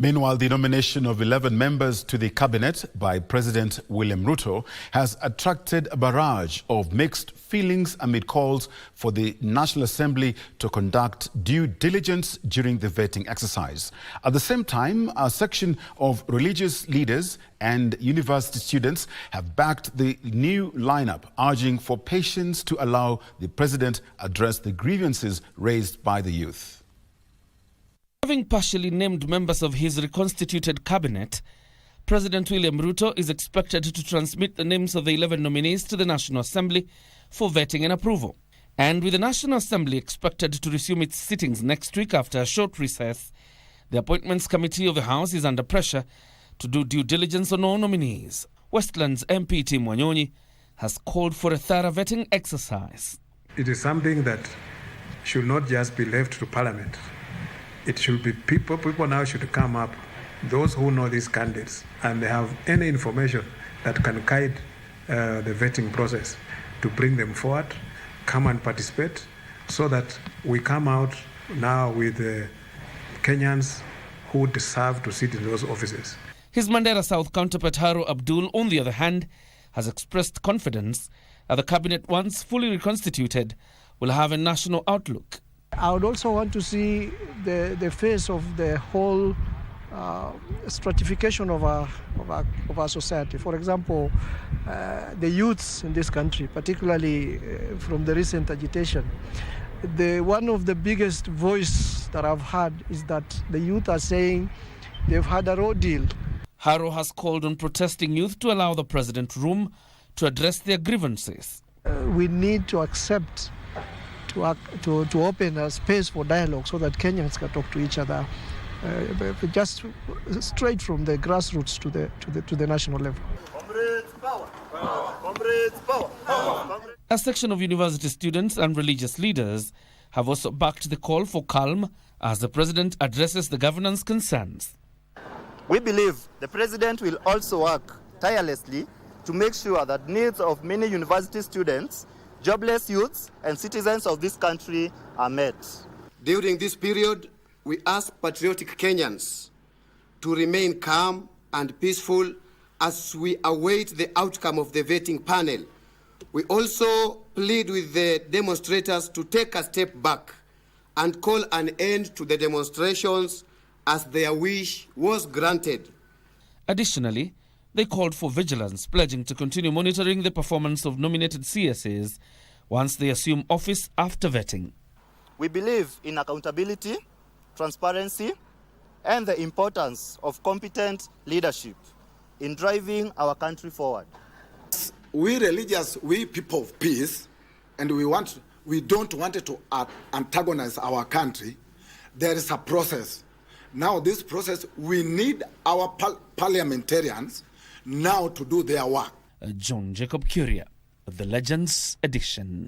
Meanwhile, the nomination of 11 members to the cabinet by President William Ruto has attracted a barrage of mixed feelings amid calls for the National Assembly to conduct due diligence during the vetting exercise. At the same time, a section of religious leaders and university students have backed the new lineup, urging for patience to allow the president address the grievances raised by the youth. Having partially named members of his reconstituted cabinet, President William Ruto is expected to transmit the names of the 11 nominees to the National Assembly for vetting and approval. And with the National Assembly expected to resume its sittings next week after a short recess, the Appointments Committee of the House is under pressure to do due diligence on all nominees. Westland's MP Tim Wanyonyi has called for a thorough vetting exercise. It is something that should not just be left to Parliament. It should be people now should come up, those who know these candidates and they have any information that can guide the vetting process, to bring them forward, come and participate, so that we come out now with Kenyans who deserve to sit in those offices. His Mandera South counterpart Haro Abdul, on the other hand, has expressed confidence that the cabinet, once fully reconstituted, will have a national outlook. I would also want to see the face of the whole stratification of our society. For example, the youths in this country, particularly from the recent agitation. One of the biggest voice that I've heard is that the youth are saying they've had a road deal. Haro has called on protesting youth to allow the president room to address their grievances. We need to accept to open a space for dialogue so that Kenyans can talk to each other, just straight from the grassroots to the national level. Comrades, power. Comrades, power. A section of university students and religious leaders have also backed the call for calm as the president addresses the governance concerns. We believe the president will also work tirelessly to make sure that needs of many university students, jobless youths and citizens of this country are met. During this period, we ask patriotic Kenyans to remain calm and peaceful as we await the outcome of the vetting panel. We also plead with the demonstrators to take a step back and call an end to the demonstrations as their wish was granted. Additionally, they called for vigilance, pledging to continue monitoring the performance of nominated CSAs once they assume office after vetting. We believe in accountability, transparency, and the importance of competent leadership in driving our country forward. We religious, we people of peace, and we don't want it to antagonize our country. There is a process. Now this process, we need our parliamentarians now to do their work. John Jacob Curia, The Legends Edition.